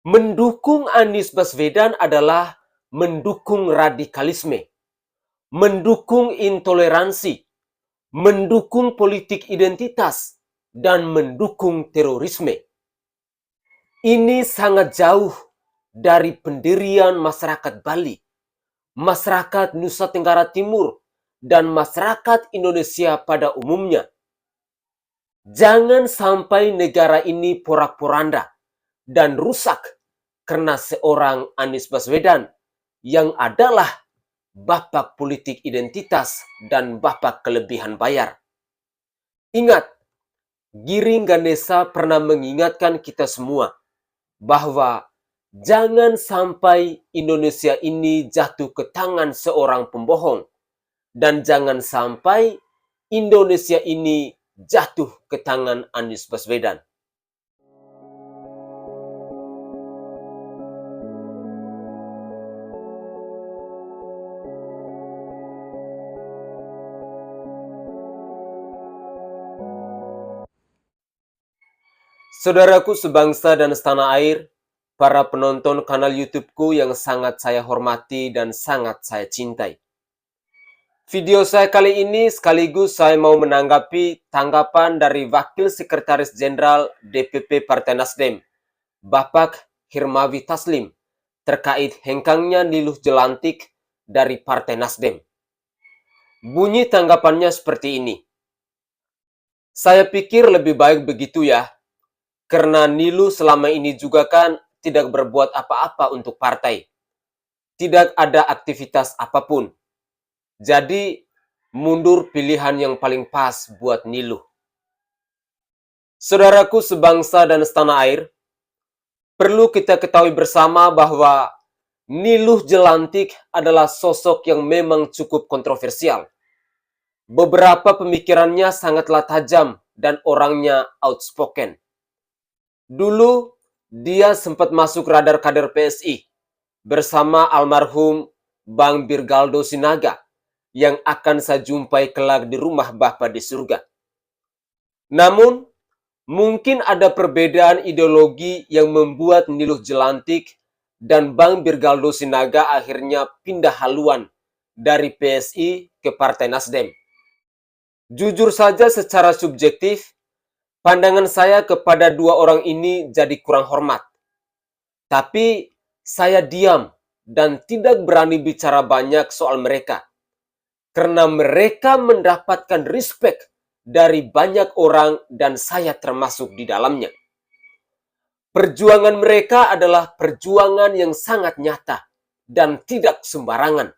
Mendukung Anies Baswedan adalah mendukung radikalisme, mendukung intoleransi, mendukung politik identitas, dan mendukung terorisme. Ini sangat jauh dari pendirian masyarakat Bali, masyarakat Nusa Tenggara Timur, dan masyarakat Indonesia pada umumnya. Jangan sampai negara ini porak-poranda dan rusak karena seorang Anies Baswedan yang adalah bapak politik identitas dan bapak kelebihan bayar. Ingat, Giring Ganesa pernah mengingatkan kita semua bahwa jangan sampai Indonesia ini jatuh ke tangan seorang pembohong dan jangan sampai Indonesia ini jatuh ke tangan Anies Baswedan. Saudaraku sebangsa dan setanah air, para penonton kanal YouTube-ku yang sangat saya hormati dan sangat saya cintai. Video saya kali ini sekaligus saya mau menanggapi tanggapan dari Wakil Sekretaris Jenderal DPP Partai Nasdem, Bapak Hermawi Taslim, terkait hengkangnya Niluh Jelantik dari Partai Nasdem. Bunyi tanggapannya seperti ini. Saya pikir lebih baik begitu ya, karena Niluh selama ini juga kan tidak berbuat apa-apa untuk partai. Tidak ada aktivitas apapun. Jadi, mundur pilihan yang paling pas buat Niluh. Saudaraku sebangsa dan setanah air, perlu kita ketahui bersama bahwa Niluh Jelantik adalah sosok yang memang cukup kontroversial. Beberapa pemikirannya sangatlah tajam dan orangnya outspoken. Dulu, dia sempat masuk radar kader PSI bersama almarhum Bang Birgaldo Sinaga yang akan saya jumpai kelak di rumah Bapa di surga. Namun, mungkin ada perbedaan ideologi yang membuat Niluh Jelantik dan Bang Birgaldo Sinaga akhirnya pindah haluan dari PSI ke Partai Nasdem. Jujur saja secara subjektif, pandangan saya kepada dua orang ini jadi kurang hormat. Tapi saya diam dan tidak berani bicara banyak soal mereka. Karena mereka mendapatkan respect dari banyak orang dan saya termasuk di dalamnya. Perjuangan mereka adalah perjuangan yang sangat nyata dan tidak sembarangan.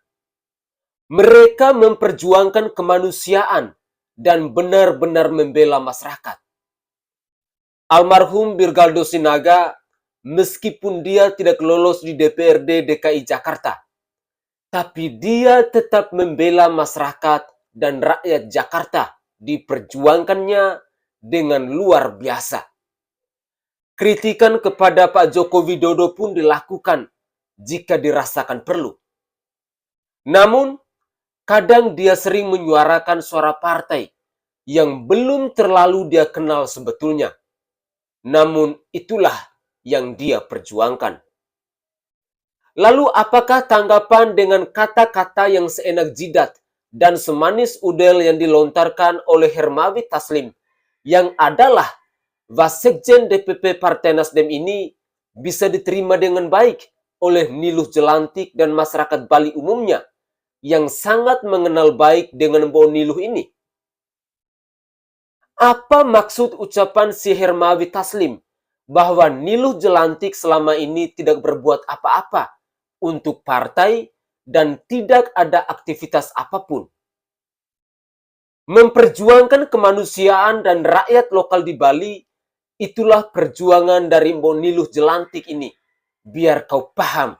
Mereka memperjuangkan kemanusiaan dan benar-benar membela masyarakat. Almarhum Birgaldo Sinaga, meskipun dia tidak lolos di DPRD DKI Jakarta, tapi dia tetap membela masyarakat dan rakyat Jakarta, diperjuangkannya dengan luar biasa. Kritikan kepada Pak Joko Widodo pun dilakukan jika dirasakan perlu. Namun, kadang dia sering menyuarakan suara partai yang belum terlalu dia kenal sebetulnya. Namun itulah yang dia perjuangkan. Lalu apakah tanggapan dengan kata-kata yang seenak jidat dan semanis udel yang dilontarkan oleh Hermawi Taslim yang adalah Wasekjen DPP Partai Nasdem ini bisa diterima dengan baik oleh Niluh Jelantik dan masyarakat Bali umumnya yang sangat mengenal baik dengan Mbok Niluh ini? Apa maksud ucapan si Hermawi Taslim bahwa Niluh Jelantik selama ini tidak berbuat apa-apa untuk partai dan tidak ada aktivitas apapun? Memperjuangkan kemanusiaan dan rakyat lokal di Bali, itulah perjuangan dari Mbok Niluh Jelantik ini. Biar kau paham.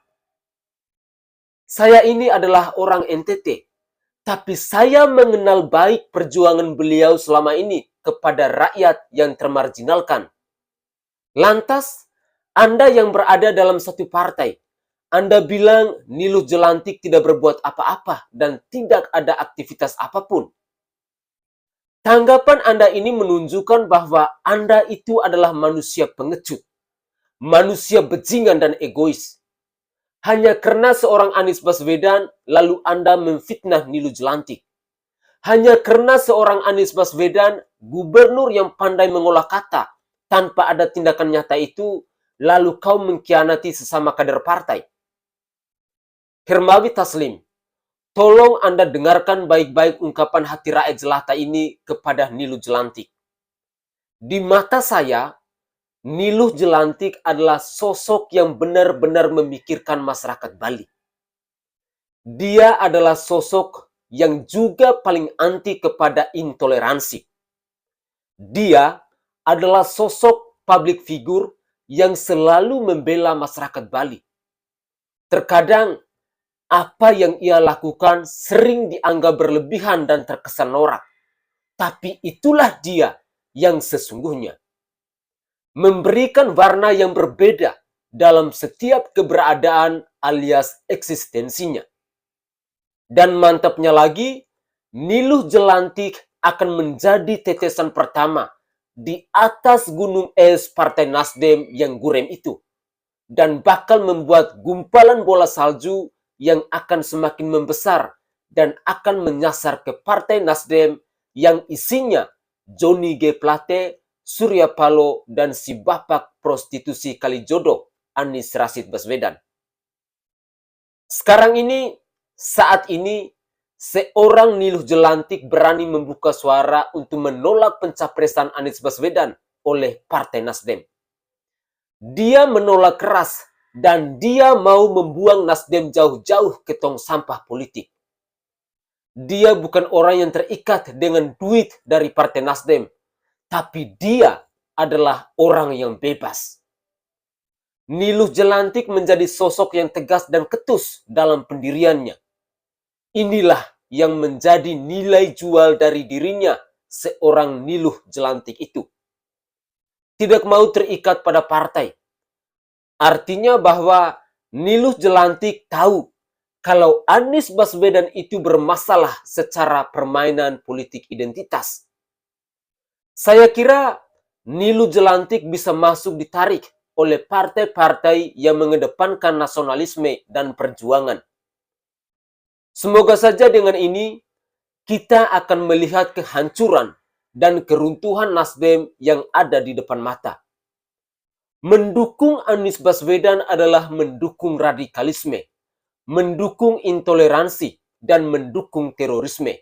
Saya ini adalah orang NTT, tapi saya mengenal baik perjuangan beliau selama ini kepada rakyat yang termarginalkan. Lantas, Anda yang berada dalam satu partai, Anda bilang Niluh Jelantik tidak berbuat apa-apa dan tidak ada aktivitas apapun. Tanggapan Anda ini menunjukkan bahwa Anda itu adalah manusia pengecut. manusia bajingan dan egois. Hanya karena seorang Anies Baswedan, lalu Anda memfitnah Niluh Jelantik. Hanya karena seorang Anies Baswedan, gubernur yang pandai mengolah kata, tanpa ada tindakan nyata itu, lalu kau mengkhianati sesama kader partai. Hermawi Taslim, tolong Anda dengarkan baik-baik ungkapan hati rakyat jelata ini kepada Niluh Jelantik. Di mata saya, Niluh Jelantik adalah sosok yang benar-benar memikirkan masyarakat Bali. Dia adalah sosok yang juga paling anti kepada intoleransi. Dia adalah sosok public figure yang selalu membela masyarakat Bali. Terkadang, apa yang ia lakukan sering dianggap berlebihan dan terkesan norak. Tapi itulah dia yang sesungguhnya. Memberikan warna yang berbeda dalam setiap keberadaan alias eksistensinya. Dan mantapnya lagi, Niluh Jelantik akan menjadi tetesan pertama di atas gunung es Partai Nasdem yang gurem itu. Dan bakal membuat gumpalan bola salju yang akan semakin membesar dan akan menyasar ke Partai Nasdem yang isinya Johnny G. Plate, Surya Paloh, dan si bapak prostitusi Kalijodo, Anies Rashid Baswedan. Sekarang ini, saat ini, seorang Niluh Jelantik berani membuka suara untuk menolak pencapresan Anies Baswedan oleh Partai Nasdem. Dia menolak keras dan dia mau membuang Nasdem jauh-jauh ke tong sampah politik. Dia bukan orang yang terikat dengan duit dari Partai Nasdem, tapi dia adalah orang yang bebas. Niluh Jelantik menjadi sosok yang tegas dan ketus dalam pendiriannya. Inilah yang menjadi nilai jual dari dirinya seorang Niluh Jelantik itu. Tidak mau terikat pada partai. Artinya bahwa Niluh Jelantik tahu kalau Anies Baswedan itu bermasalah secara permainan politik identitas. Saya kira Niluh Jelantik bisa masuk ditarik oleh partai-partai yang mengedepankan nasionalisme dan perjuangan. Semoga saja dengan ini kita akan melihat kehancuran dan keruntuhan Nasdem yang ada di depan mata. Mendukung Anies Baswedan adalah mendukung radikalisme, mendukung intoleransi, dan mendukung terorisme.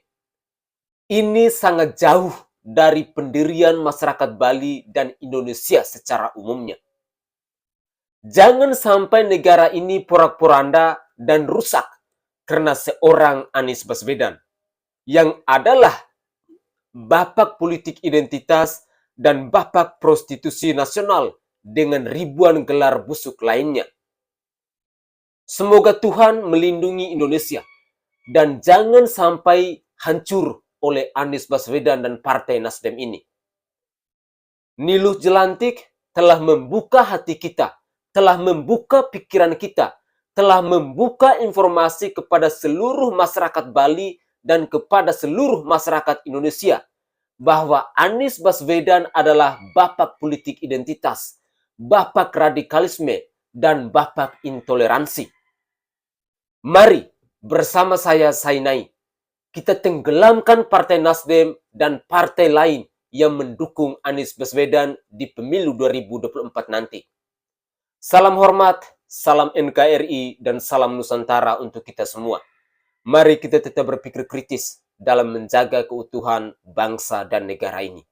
Ini sangat jauh dari pendirian masyarakat Bali dan Indonesia secara umumnya. Jangan sampai negara ini porak-poranda dan rusak karena seorang Anies Baswedan yang adalah bapak politik identitas dan bapak prostitusi nasional dengan ribuan gelar busuk lainnya. Semoga Tuhan melindungi Indonesia dan jangan sampai hancur oleh Anies Baswedan dan Partai Nasdem ini. Niluh Jelantik telah membuka hati kita, telah membuka pikiran kita, telah membuka informasi kepada seluruh masyarakat Bali dan kepada seluruh masyarakat Indonesia bahwa Anies Baswedan adalah bapak politik identitas, bapak radikalisme, dan bapak intoleransi. Mari bersama saya Sainai, kita tenggelamkan Partai Nasdem dan partai lain yang mendukung Anies Baswedan di pemilu 2024 nanti. Salam hormat, salam NKRI, dan salam Nusantara untuk kita semua. Mari kita tetap berpikir kritis dalam menjaga keutuhan bangsa dan negara ini.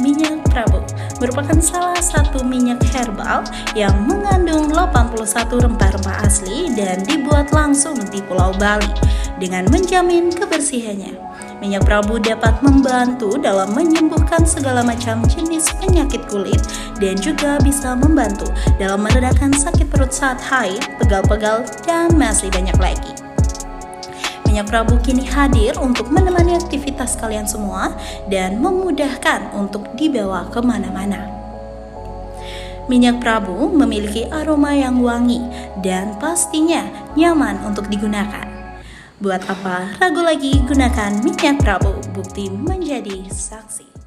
Minyak Prabu merupakan salah satu minyak herbal yang mengandung 81 rempah-rempah asli dan dibuat langsung di Pulau Bali dengan menjamin kebersihannya. Minyak Prabu dapat membantu dalam menyembuhkan segala macam jenis penyakit kulit dan juga bisa membantu dalam meredakan sakit perut saat haid, pegal-pegal, dan masih banyak lagi. Minyak Prabu kini hadir untuk menemani aktivitas kalian semua dan memudahkan untuk dibawa kemana-mana. Minyak Prabu memiliki aroma yang wangi dan pastinya nyaman untuk digunakan. Buat apa ragu lagi, gunakan minyak Prabu, bukti menjadi saksi.